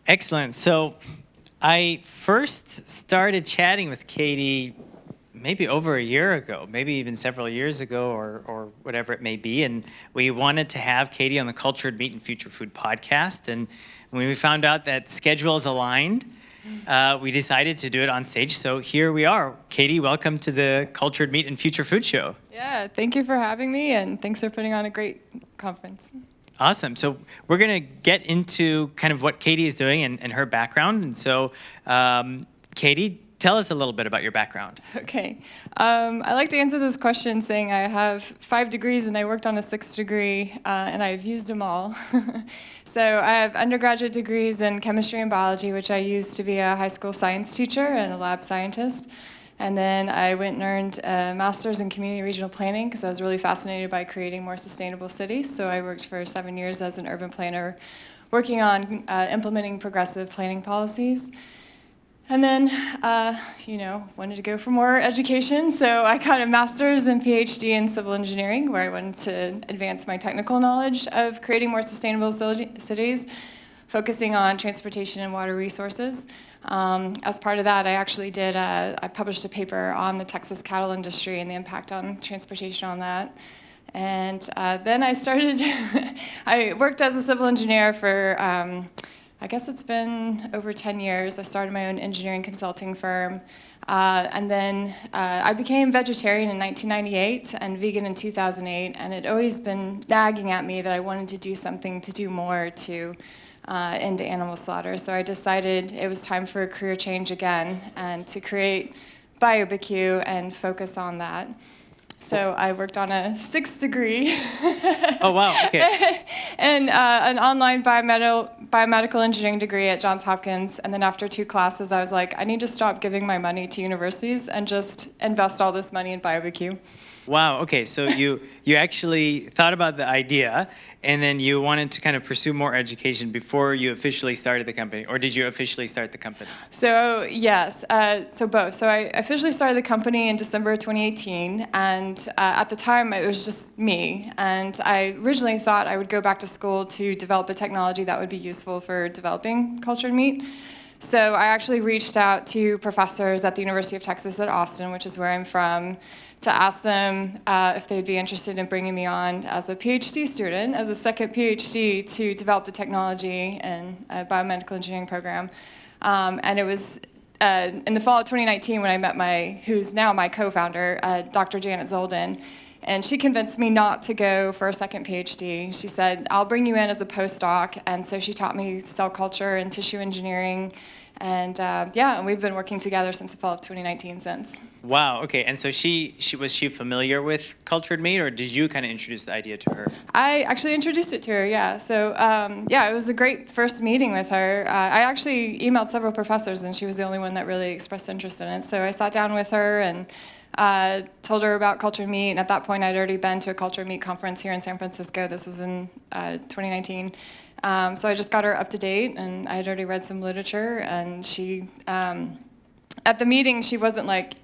Excellent. So I first started chatting with Katie maybe over a year ago, maybe even several years ago, or whatever it may be. And we wanted to have Katie on the Cultured Meat and Future Food podcast. And when we found out that schedules aligned, we decided to do it on stage. So here we are. Katie, welcome to the Cultured Meat and Future Food Show. Yeah, thank you for having me, and thanks for putting on a great conference. Awesome. So we're going to get into kind of what Katie is doing and her background. And so, Katie, tell us a little bit about your background. Okay. I like to answer this question saying I have 5 degrees and I worked on a 6th degree, and I've used them all. So I have undergraduate degrees in chemistry and biology, which I used to be a high school science teacher and a lab scientist. And then I went and earned a master's in community regional planning because I was really fascinated by creating more sustainable cities. So I worked for 7 years as an urban planner, working on implementing progressive planning policies. And then, wanted to go for more education. So I got a master's and PhD in civil engineering, where I wanted to advance my technical knowledge of creating more sustainable cities, focusing on transportation and water resources. As part of that, I published a paper on the Texas cattle industry and the impact on transportation on that. And then I started, I worked as a civil engineer for, I guess it's been over 10 years. I started my own engineering consulting firm. And then I became vegetarian in 1998 and vegan in 2008. And it always been nagging at me that I wanted to do something to do more to end animal slaughter. So I decided it was time for a career change again and to create BioBQ and focus on that. So I worked on a 6th degree. Oh, wow, okay. And an online biomedical engineering degree at Johns Hopkins. And then after 2 classes, I was like, I need to stop giving my money to universities and just invest all this money in BioBQ. Wow, okay, so you actually thought about the idea, and then you wanted to kind of pursue more education before you officially started the company, or did you officially start the company? So yes, so both. So I officially started the company in December 2018, and at the time it was just me. And I originally thought I would go back to school to develop a technology that would be useful for developing cultured meat. So I actually reached out to professors at the University of Texas at Austin, which is where I'm from, to ask them if they'd be interested in bringing me on as a PhD student, as a second PhD, to develop the technology in a biomedical engineering program. And it was in the fall of 2019 when I met who's now my co-founder, Dr. Janet Zolden. And she convinced me not to go for a second PhD. She said, I'll bring you in as a postdoc. And so she taught me cell culture and tissue engineering. And and we've been working together since the fall of 2019 since. Wow, okay, and so was she familiar with cultured meat, or did you kind of introduce the idea to her? I actually introduced it to her, yeah. So it was a great first meeting with her. I actually emailed several professors, and she was the only one that really expressed interest in it. So I sat down with her and told her about cultured meat, and at that point I'd already been to a cultured meat conference here in San Francisco. This was in 2019. So I just got her up to date, and I had already read some literature, and she, at the meeting, she wasn't like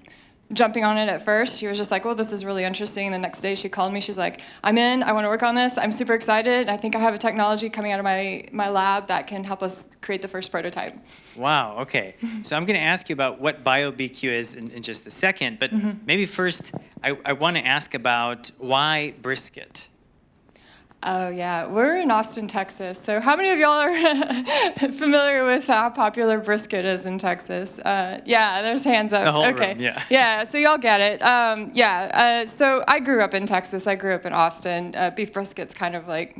jumping on it at first. She was just like, well, this is really interesting. And the next day she called me, she's like, I'm in, I want to work on this, I'm super excited. I think I have a technology coming out of my lab that can help us create the first prototype. Wow, okay. So I'm going to ask you about what BioBQ is in just a second, but maybe first I want to ask about why brisket? Oh yeah, we're in Austin, Texas. So how many of y'all are familiar with how popular brisket is in Texas? Yeah, there's hands up. The whole okay. room, yeah. Yeah, so y'all get it. So I grew up in Texas. I grew up in Austin. Beef brisket's kind of like,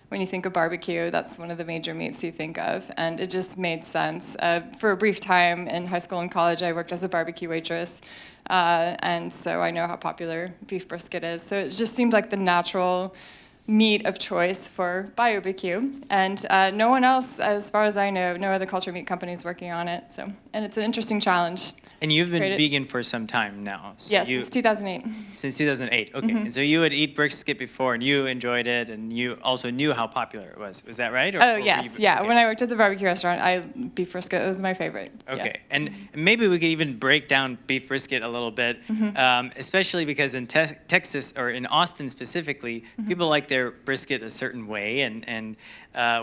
when you think of barbecue, that's one of the major meats you think of. And it just made sense. For a brief time in high school and college, I worked as a barbecue waitress. And so I know how popular beef brisket is. So it just seemed like the natural meat of choice for BioBQ, and no one else, as far as I know, no other cultured meat company is working on it. So, and it's an interesting challenge. And you've been vegan for some time now. So yes, since 2008. Since 2008, okay. And so you would eat brisket before, and you enjoyed it, and you also knew how popular it was. Was that right? Yes, yeah. Okay. When I worked at the barbecue restaurant, beef brisket was my favorite. Okay, yeah. And maybe we could even break down beef brisket a little bit, especially because in Texas, or in Austin specifically, people like their their brisket a certain way, and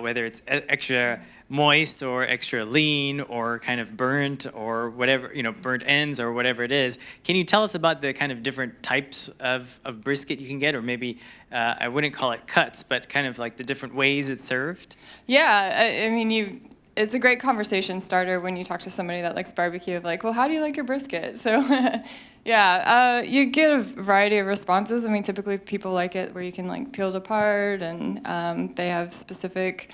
whether it's extra moist or extra lean or kind of burnt or whatever, burnt ends or whatever it is. Can you tell us about the kind of different types of brisket you can get, or maybe I wouldn't call it cuts, but kind of like the different ways it's served? Yeah, I mean, it's a great conversation starter when you talk to somebody that likes barbecue of like, well, how do you like your brisket? So yeah, you get a variety of responses. I mean, typically people like it where you can like peel it apart, and they have specific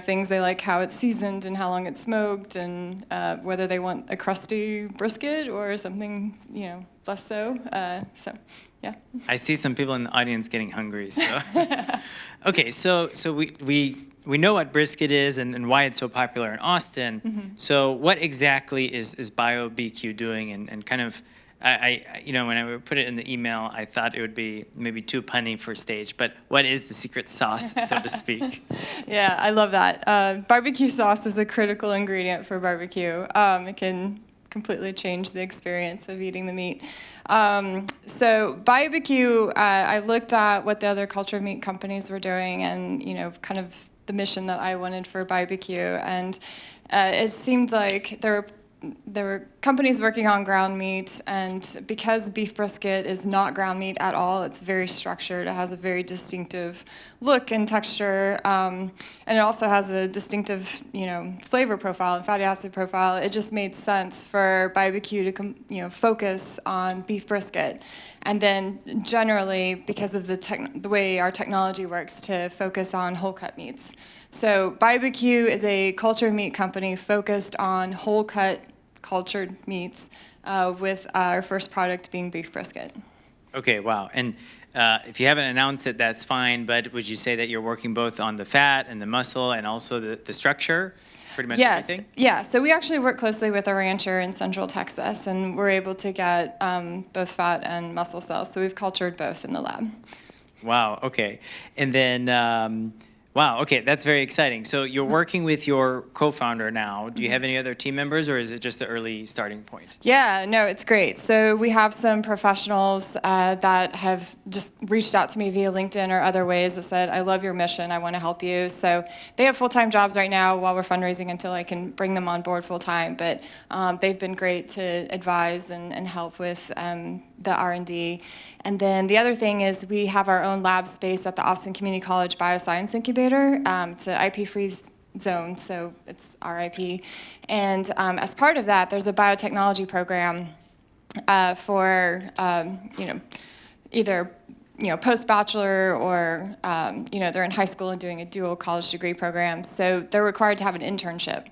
things they like, how it's seasoned and how long it's smoked, and whether they want a crusty brisket or something, less so. So, yeah. I see some people in the audience getting hungry. So, okay, so we know what brisket is and why it's so popular in Austin. Mm-hmm. So, what exactly is BioBQ doing, and kind of, when I put it in the email, I thought it would be maybe too punny for stage, but what is the secret sauce, so to speak? Yeah, I love that. Barbecue sauce is a critical ingredient for barbecue. It can completely change the experience of eating the meat. So BioBQ, I looked at what the other cultured meat companies were doing, and kind of the mission that I wanted for BioBQ, and it seemed like there were companies working on ground meat, and because beef brisket is not ground meat at all, it's very structured. It has a very distinctive look and texture, and it also has a distinctive, flavor profile and fatty acid profile. It just made sense for BioBQ to, focus on beef brisket, and then generally, because of the way our technology works, to focus on whole cut meats. So BioBQ is a cultured meat company focused on whole cut cultured meats, with our first product being beef brisket. Okay, wow. And if you haven't announced it, that's fine, but would you say that you're working both on the fat and the muscle and also the structure? Pretty much everything? Yeah, so we actually work closely with a rancher in Central Texas, and we're able to get both fat and muscle cells. So we've cultured both in the lab. Wow, okay. And then, wow, okay, that's very exciting. So you're working with your co-founder now. Do you have any other team members, or is it just the early starting point? Yeah, no, it's great. So we have some professionals that have just reached out to me via LinkedIn or other ways that said, I love your mission, I want to help you. So they have full-time jobs right now while we're fundraising until I can bring them on board full-time. But they've been great to advise and help with the R&D. And then the other thing is we have our own lab space at the Austin Community College Bioscience Incubator. It's an IP-free zone, so it's our IP. And as part of that, there's a biotechnology program for either post-bachelor or they're in high school and doing a dual college degree program. So they're required to have an internship.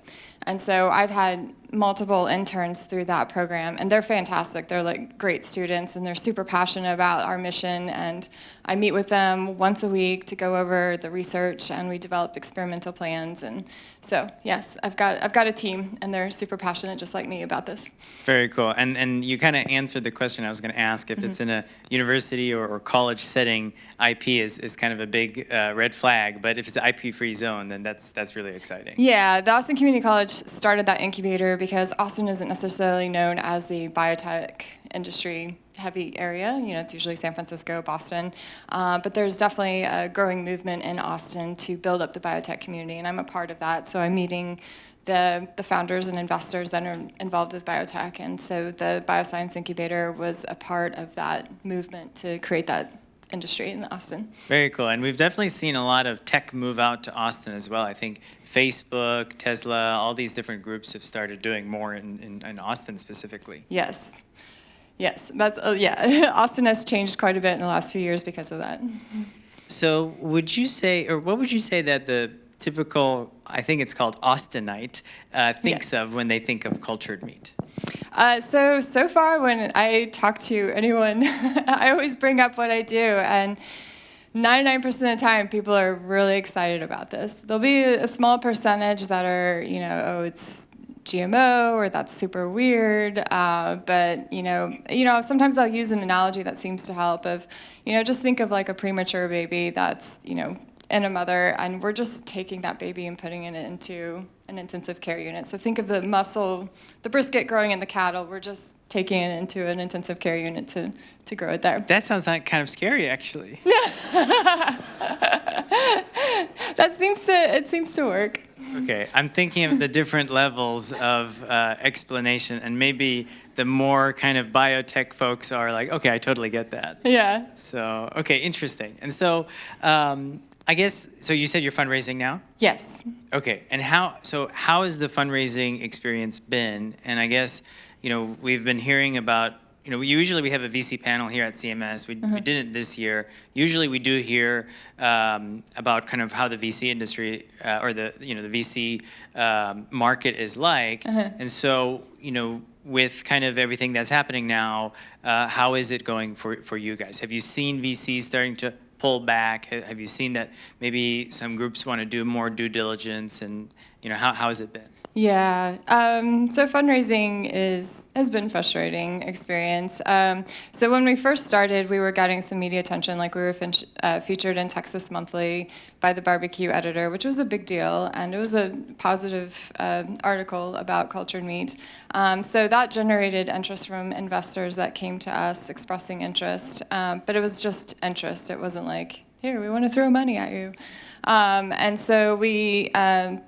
And so I've had multiple interns through that program, and they're fantastic. They're like great students, and they're super passionate about our mission. And I meet with them once a week to go over the research, and we develop experimental plans. And so, yes, I've got a team, and they're super passionate, just like me, about this. Very cool. And you kind of answered the question I was going to ask. If it's in a university or college setting, IP is kind of a big red flag. But if it's an IP-free zone, then that's really exciting. Yeah, the Austin Community College started that incubator because Austin isn't necessarily known as the biotech industry heavy area. It's usually San Francisco, Boston, but there's definitely a growing movement in Austin to build up the biotech community, and I'm a part of that. So I'm meeting the founders and investors that are involved with biotech, and so the Bioscience Incubator was a part of that movement to create that industry in Austin. Very cool. And we've definitely seen a lot of tech move out to Austin as well. I think Facebook, Tesla, all these different groups have started doing more in Austin specifically. Yes. That's yeah. Austin has changed quite a bit in the last few years because of that. So would you say, or what would you say that the typical, I think it's called Austinite, thinks of when they think of cultured meat? So far when I talk to anyone, I always bring up what I do, and 99% of the time people are really excited about this. There'll be a small percentage that are, oh, it's GMO, or that's super weird, but sometimes I'll use an analogy that seems to help of, just think of like a premature baby that's, in a mother, and we're just taking that baby and putting it into an intensive care unit. So think of the muscle, the brisket growing in the cattle. We're just taking it into an intensive care unit to grow it there. That sounds like kind of scary, actually. It seems to work. Okay, I'm thinking of the different levels of explanation, and maybe the more kind of biotech folks are like, okay, I totally get that. Yeah. So, okay, interesting. And so, I guess, so you said you're fundraising now? Yes. Okay, and how has the fundraising experience been? And I guess, we've been hearing about, usually we have a VC panel here at CMS. We didn't this year. Usually we do hear about kind of how the VC industry or the VC market is like. And so, with kind of everything that's happening now, how is it going for you guys? Have you seen VCs starting to pull back? Have you seen that maybe some groups want to do more due diligence? And how has it been? Yeah, so fundraising has been a frustrating experience. So when we first started, we were getting some media attention, like we were featured in Texas Monthly by the BioBQ editor, which was a big deal, and it was a positive article about cultured meat. So that generated interest from investors that came to us expressing interest, but it was just interest. It wasn't like, here, we want to throw money at you. And so we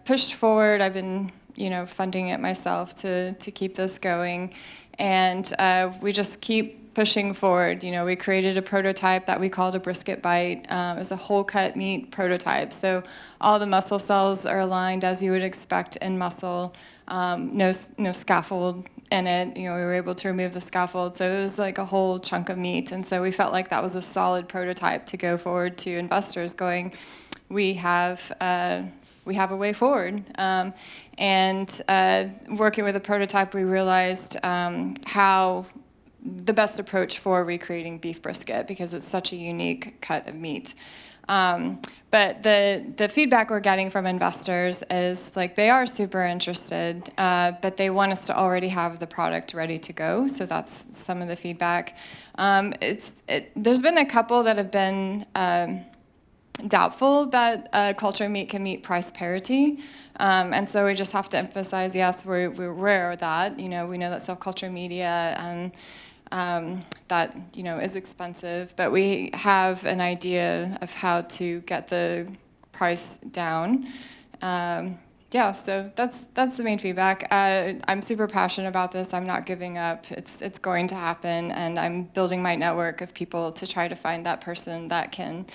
pushed forward. I've been funding it myself to keep this going. And we just keep pushing forward. We created a prototype that we called a brisket bite. It was a whole cut meat prototype. So all the muscle cells are aligned as you would expect in muscle. No scaffold in it. We were able to remove the scaffold. So it was like a whole chunk of meat. And so we felt like that was a solid prototype to go forward to investors going, we have a way forward. And working with a prototype, we realized how the best approach for recreating beef brisket, because it's such a unique cut of meat. But the feedback we're getting from investors is like they are super interested, but they want us to already have the product ready to go. So that's some of the feedback. There's been a couple that have been doubtful that cultured meat can meet price parity. And so we just have to emphasize, yes, we're aware of that. We know that self-culture media that is expensive, but we have an idea of how to get the price down. Yeah, so that's the main feedback. I'm super passionate about this. I'm not giving up. It's going to happen, and I'm building my network of people to try to find that person that can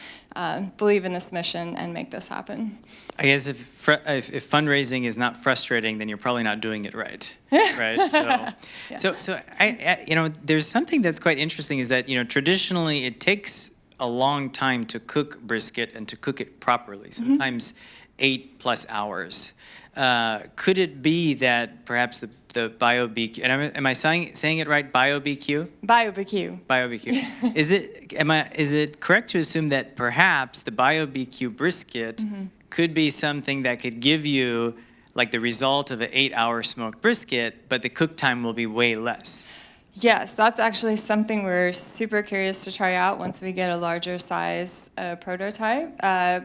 believe in this mission and make this happen. I guess if fundraising is not frustrating, then you're probably not doing it right. Right. So, Yeah. so I there's something that's quite interesting is that traditionally it takes a long time to cook brisket and to cook it properly. Sometimes 8+ hours. Could it be that perhaps the BioBQ, and am I saying it right? BioBQ? BioBQ. BioBQ. Is it correct to assume that perhaps the BioBQ brisket could be something that could give you like the result of an 8-hour smoked brisket, but the cook time will be way less? Yes, that's actually something we're super curious to try out once we get a larger size prototype,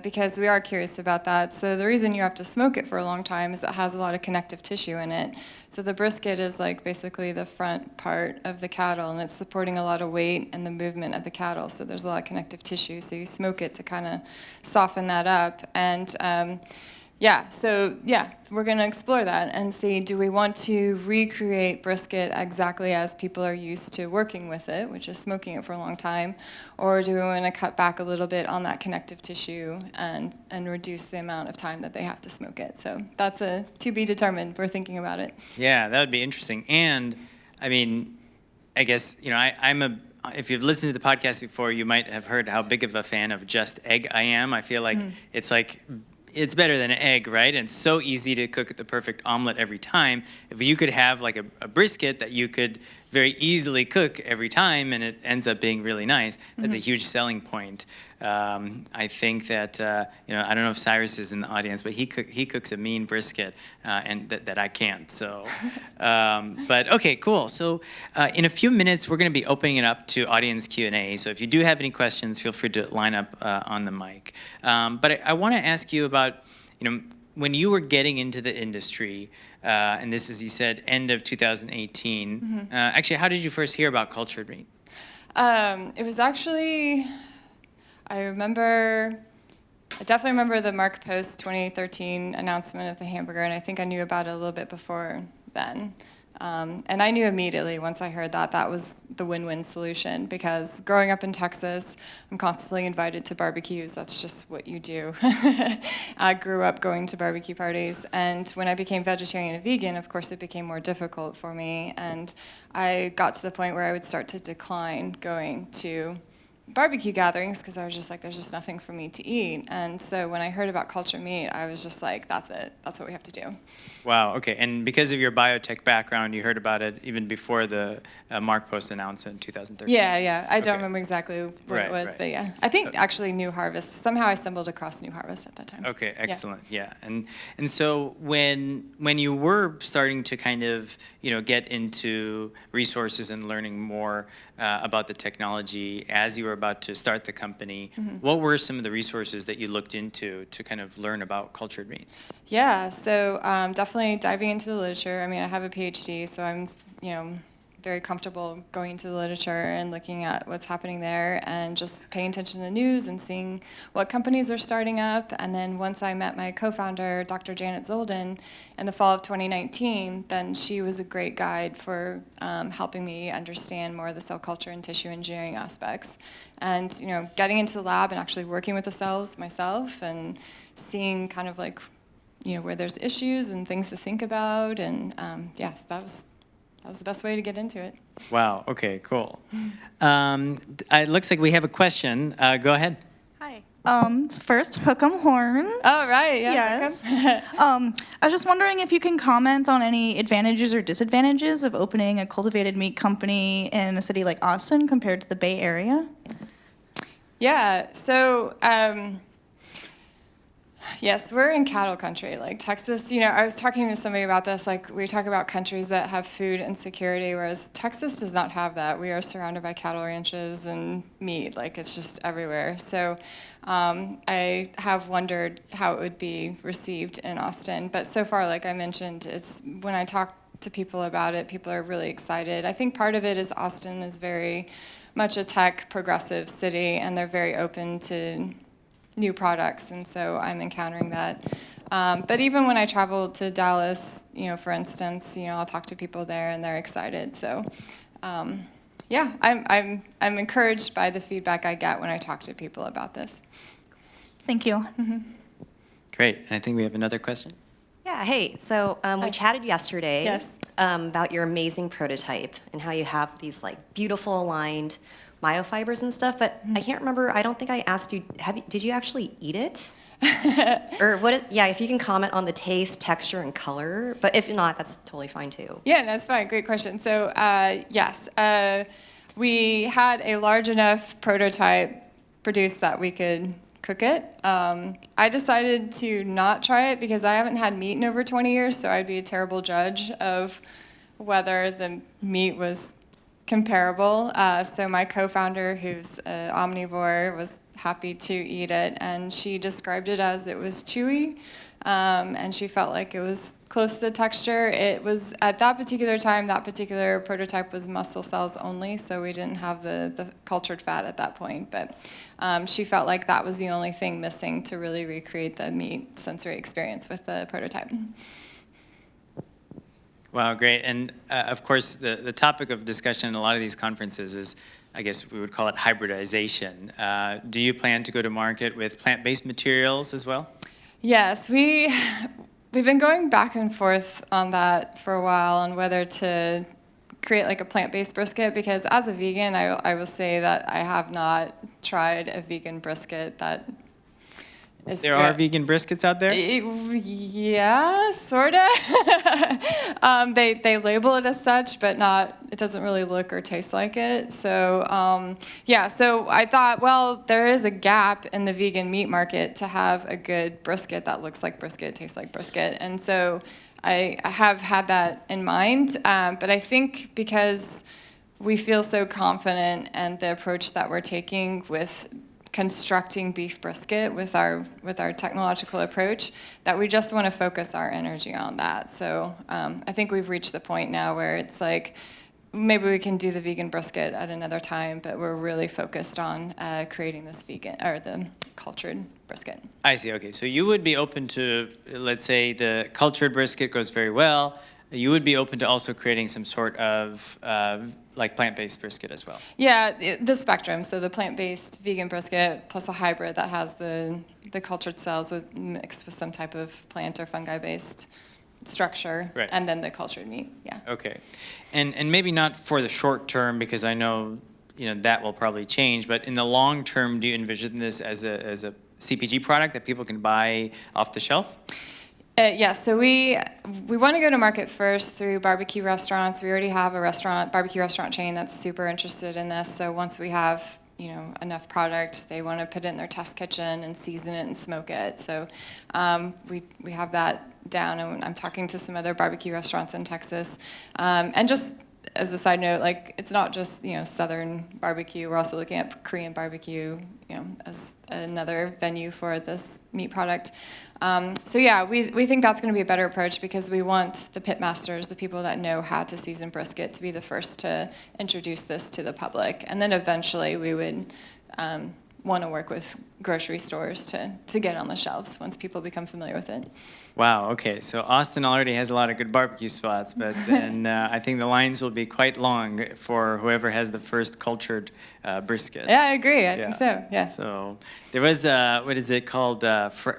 because we are curious about that. So the reason you have to smoke it for a long time is it has a lot of connective tissue in it. So the brisket is like basically the front part of the cattle, and it's supporting a lot of weight and the movement of the cattle. So there's a lot of connective tissue. So you smoke it to kind of soften that up. And we're going to explore that and see, do we want to recreate brisket exactly as people are used to working with it, which is smoking it for a long time, or do we want to cut back a little bit on that connective tissue and reduce the amount of time that they have to smoke it? So that's a to be determined. We're thinking about it. Yeah, that would be interesting. And I mean, I guess, if you've listened to the podcast before, you might have heard how big of a fan of just egg I am. I feel like it's better than an egg, right? And it's so easy to cook the perfect omelet every time. If you could have like a brisket that you could very easily cook every time and it ends up being really nice, that's a huge selling point. I think that, I don't know if Cyrus is in the audience, but he cooks a mean brisket and that I can't. So, but okay, cool. So in a few minutes, we're going to be opening it up to audience Q&A. So if you do have any questions, feel free to line up on the mic. But I want to ask you about, when you were getting into the industry, and this is, you said, end of 2018, actually, how did you first hear about cultured meat? It was actually, I definitely remember the Mark Post 2013 announcement of the hamburger, and I think I knew about it a little bit before then. And I knew immediately once I heard that that was the win-win solution, because growing up in Texas, I'm constantly invited to barbecues. That's just what you do. I grew up going to barbecue parties, and when I became vegetarian and vegan, of course, it became more difficult for me, and I got to the point where I would start to decline going to barbecue gatherings because I was just like, there's just nothing for me to eat. And so when I heard about cultured meat, I was just like, that's it. That's what we have to do. Wow, okay. And because of your biotech background, you heard about it even before the Mark Post announcement in 2013? Yeah. I don't Okay. remember exactly what it was, Right. but yeah. I think actually New Harvest. Somehow I stumbled across New Harvest at that time. Okay, excellent. Yeah. And so when you were starting to kind of, get into resources and learning more about the technology as you were about to start the company, what were some of the resources that you looked into to kind of learn about cultured meat? Yeah, so definitely diving into the literature. I mean, I have a PhD, so I'm, very comfortable going into the literature and looking at what's happening there and just paying attention to the news and seeing what companies are starting up. And then once I met my co-founder, Dr. Janet Zolden, in the fall of 2019, then she was a great guide for helping me understand more of the cell culture and tissue engineering aspects. And, getting into the lab and actually working with the cells myself and seeing kind of like, where there's issues and things to think about. And that was the best way to get into it. Wow, okay, cool. It looks like we have a question. Go ahead. Hi. First, hook 'em horns. Oh, right, yeah. Yes. I was just wondering if you can comment on any advantages or disadvantages of opening a cultivated meat company in a city like Austin compared to the Bay Area. Yeah, so yes, we're in cattle country, like Texas. I was talking to somebody about this, like we talk about countries that have food insecurity, whereas Texas does not have that. We are surrounded by cattle ranches and meat, like it's just everywhere. So I have wondered how it would be received in Austin, but so far, like I mentioned, it's when I talk to people about it, people are really excited. I think part of it is Austin is very much a tech progressive city, and they're very open to new products, and so I'm encountering that. But even when I travel to Dallas, for instance, I'll talk to people there, and they're excited. So, I'm encouraged by the feedback I get when I talk to people about this. Thank you. Great, and I think we have another question. Yeah, hey, so we chatted yesterday Yes. About your amazing prototype and how you have these like beautiful aligned myofibers and stuff, but I can't remember, I don't think I asked you, did you actually eat it? Or if you can comment on the taste, texture, and color, but if not, that's totally fine too. Yeah, no, it's fine. Great question. So, yes, we had a large enough prototype produced that we could cook it. I decided to not try it because I haven't had meat in over 20 years, so I'd be a terrible judge of whether the meat was comparable. So my co-founder, who's an omnivore, was happy to eat it, and she described it as it was chewy, and she felt like it was close to the texture. It was, at that particular time, that particular prototype was muscle cells only, so we didn't have the cultured fat at that point, but she felt like that was the only thing missing to really recreate the meat sensory experience with the prototype. Wow, great. And of course, the topic of discussion in a lot of these conferences is, I guess we would call it hybridization. Do you plan to go to market with plant-based materials as well? Yes, we've been going back and forth on that for a while on whether to create like a plant-based brisket, because as a vegan, I will say that I have not tried a vegan brisket that is There are vegan briskets out there? Yeah, sort of. They label it as such, but it doesn't really look or taste like it. So, so I thought, well, there is a gap in the vegan meat market to have a good brisket that looks like brisket, tastes like brisket. And so I have had that in mind. But I think because we feel so confident in the approach that we're taking with constructing beef brisket with our technological approach, that we just want to focus our energy on that. So I think we've reached the point now where it's like, maybe we can do the vegan brisket at another time, but we're really focused on creating this vegan, or the cultured brisket. I see. Okay, so you would be open to, let's say, the cultured brisket goes very well. You would be open to also creating some sort of like plant-based brisket as well. Yeah, the spectrum. So the plant-based vegan brisket plus a hybrid that has the cultured cells mixed with some type of plant or fungi-based structure, Right. and then the cultured meat. Yeah. Okay, and maybe not for the short term, because I know that will probably change. But in the long term, do you envision this as a CPG product that people can buy off the shelf? Yeah, so we want to go to market first through barbecue restaurants. We already have a barbecue restaurant chain that's super interested in this. So once we have enough product, they want to put it in their test kitchen and season it and smoke it. So we have that down, and I'm talking to some other barbecue restaurants in Texas. And just as a side note, like, it's not just Southern barbecue. We're also looking at Korean barbecue, as another venue for this meat product. So yeah, we think that's going to be a better approach, because we want the pit masters, the people that know how to season brisket, to be the first to introduce this to the public, and then eventually we would want to work with grocery stores to get on the shelves once people become familiar with it. Wow, okay, so Austin already has a lot of good barbecue spots, but then I think the lines will be quite long for whoever has the first cultured brisket. Yeah, I agree. I think so, yeah. So there was, what is it called?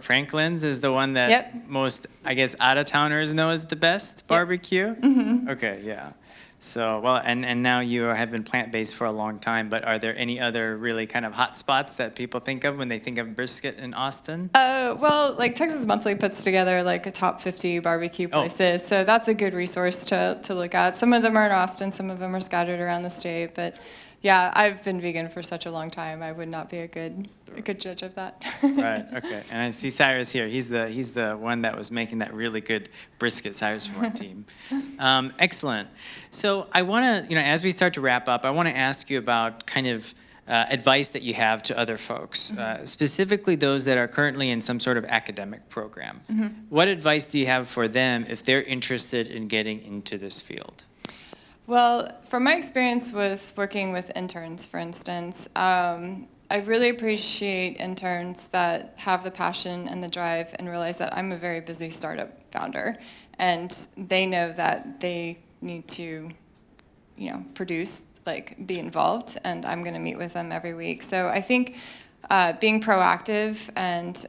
Franklin's is the one that Yep. most, I guess, out-of-towners know is the best barbecue? Mm-hmm. Okay, yeah. So, well, and now you have been plant-based for a long time, but are there any other really kind of hot spots that people think of when they think of brisket in Austin? Well, like Texas Monthly puts together like a top 50 barbecue places, so that's a good resource to look at. Some of them are in Austin, some of them are scattered around the state, but yeah, I've been vegan for such a long time. I would not be a good judge of that. Right. Okay. And I see Cyrus here. He's the one that was making that really good brisket. Cyrus from our team. Excellent. So I want to, as we start to wrap up, I want to ask you about kind of advice that you have to other folks, specifically those that are currently in some sort of academic program. What advice do you have for them if they're interested in getting into this field? Well, from my experience with working with interns, for instance, I really appreciate interns that have the passion and the drive and realize that I'm a very busy startup founder, and they know that they need to, produce, be involved, and I'm going to meet with them every week. So I think being proactive and,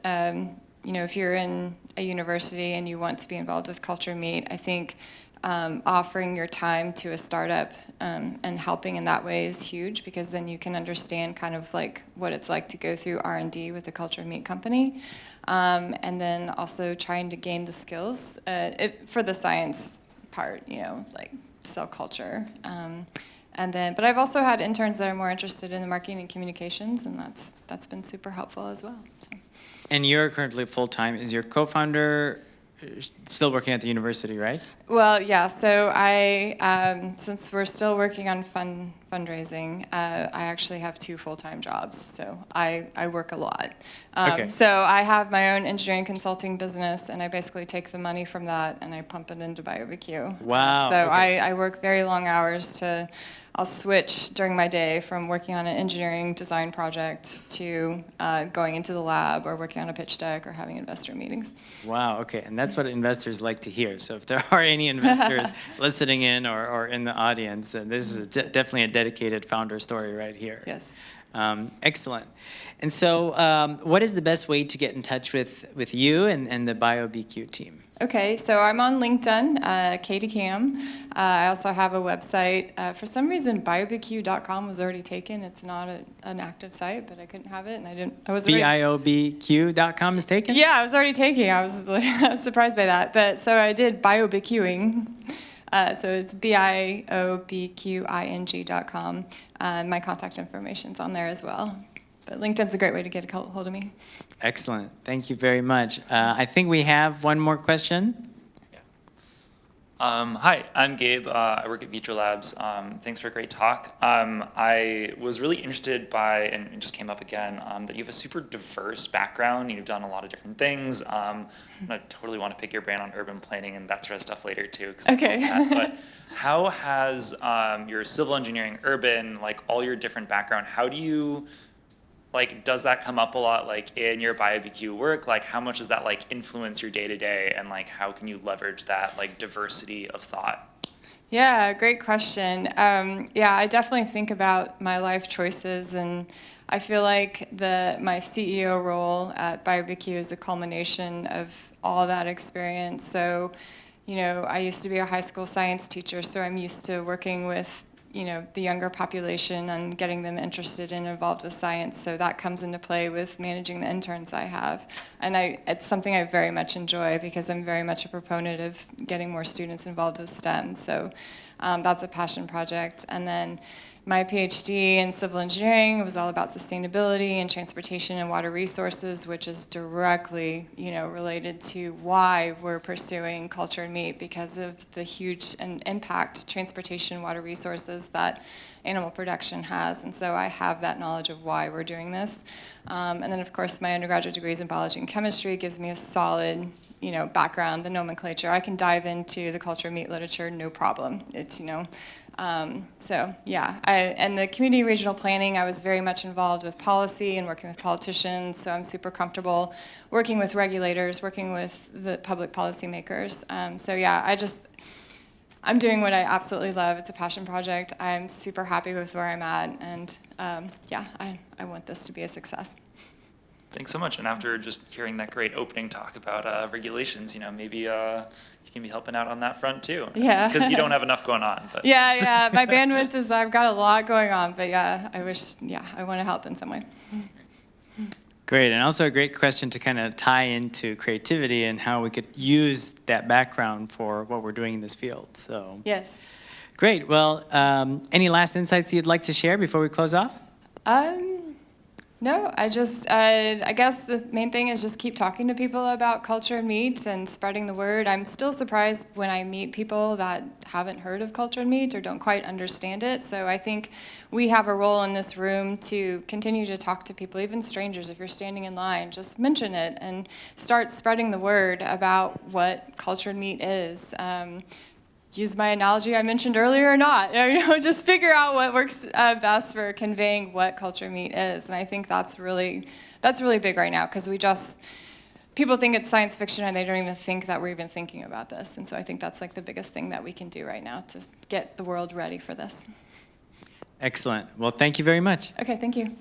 if you're in a university and you want to be involved with Cultured Meat, I think offering your time to a startup and helping in that way is huge, because then you can understand kind of like what it's like to go through R&D with a cultured meat company, and then also trying to gain the skills for the science part, like cell culture. But I've also had interns that are more interested in the marketing and communications, and that's been super helpful as well. So. And you're currently full-time. Is your co-founder still working at the university, right? Well, yeah. So I, since we're still working on fundraising, I actually have 2 full-time jobs. So I work a lot. Okay. So I have my own engineering consulting business, and I basically take the money from that and I pump it into BioBQ. Wow. So okay. I work very long hours I'll switch during my day from working on an engineering design project to going into the lab or working on a pitch deck or having investor meetings. Wow, okay, and that's what investors like to hear. So if there are any investors listening in or in the audience, this is definitely a dedicated founder story right here. Yes. Excellent. And so what is the best way to get in touch with you and the BioBQ team? Okay, so I'm on LinkedIn, Katie Cam. I also have a website. For some reason, biobq.com was already taken. It's not an active site, but I couldn't have it, and I was BIOBQ.com is taken? Yeah, I was already taking. I was surprised by that. But so I did BioBQing. So it's BIOBQing.com. My contact information's on there as well. But LinkedIn's a great way to get a hold of me. Excellent. Thank you very much. I think we have one more question. Hi, I'm Gabe. I work at Vitro Labs. Thanks for a great talk. I was really interested by, and it just came up again, that you have a super diverse background. You've done a lot of different things. I totally want to pick your brain on urban planning and that sort of stuff later too. 'Cause Okay. I love that. But how has your civil engineering, urban, like all your different background, how do you, like, does that come up a lot, like, in your BioBQ work? Like, how much does that, like, influence your day-to-day, and, like, how can you leverage that, like, diversity of thought? Yeah, great question. Yeah, I definitely think about my life choices, and I feel like my CEO role at BioBQ is a culmination of all that experience. So, I used to be a high school science teacher, so I'm used to working with the younger population and getting them interested and involved with science. So that comes into play with managing the interns I have. And it's something I very much enjoy because I'm very much a proponent of getting more students involved with STEM. So that's a passion project. And then my PhD in civil engineering was all about sustainability and transportation and water resources, which is directly, related to why we're pursuing cultured meat, because of the huge impact transportation and water resources that animal production has. And so I have that knowledge of why we're doing this. And then, of course, my undergraduate degrees in biology and chemistry gives me a solid background, the nomenclature. I can dive into the cultured meat literature, no problem. It's, so yeah, and the community regional planning, I was very much involved with policy and working with politicians, so I'm super comfortable working with regulators, working with the public policymakers. So yeah, I'm doing what I absolutely love. It's a passion project. I'm super happy with where I'm at, and yeah, I want this to be a success. Thanks so much. And after just hearing that great opening talk about regulations, maybe you can be helping out on that front too. Yeah. Because you don't have enough going on. But. Yeah, my bandwidth is, I've got a lot going on, but yeah, I want to help in some way. Great, and also a great question to kind of tie into creativity and how we could use that background for what we're doing in this field. So Yes. great. Well, any last insights you'd like to share before we close off? No, I guess the main thing is just keep talking to people about cultured meat and spreading the word. I'm still surprised when I meet people that haven't heard of cultured meat or don't quite understand it. So I think we have a role in this room to continue to talk to people, even strangers. If you're standing in line, just mention it and start spreading the word about what cultured meat is. Use my analogy I mentioned earlier or not. Just figure out what works best for conveying what cultured meat is. And I think that's really big right now, because people think it's science fiction and they don't even think that we're even thinking about this. And so I think that's like the biggest thing that we can do right now to get the world ready for this. Excellent. Well, thank you very much. Okay, thank you.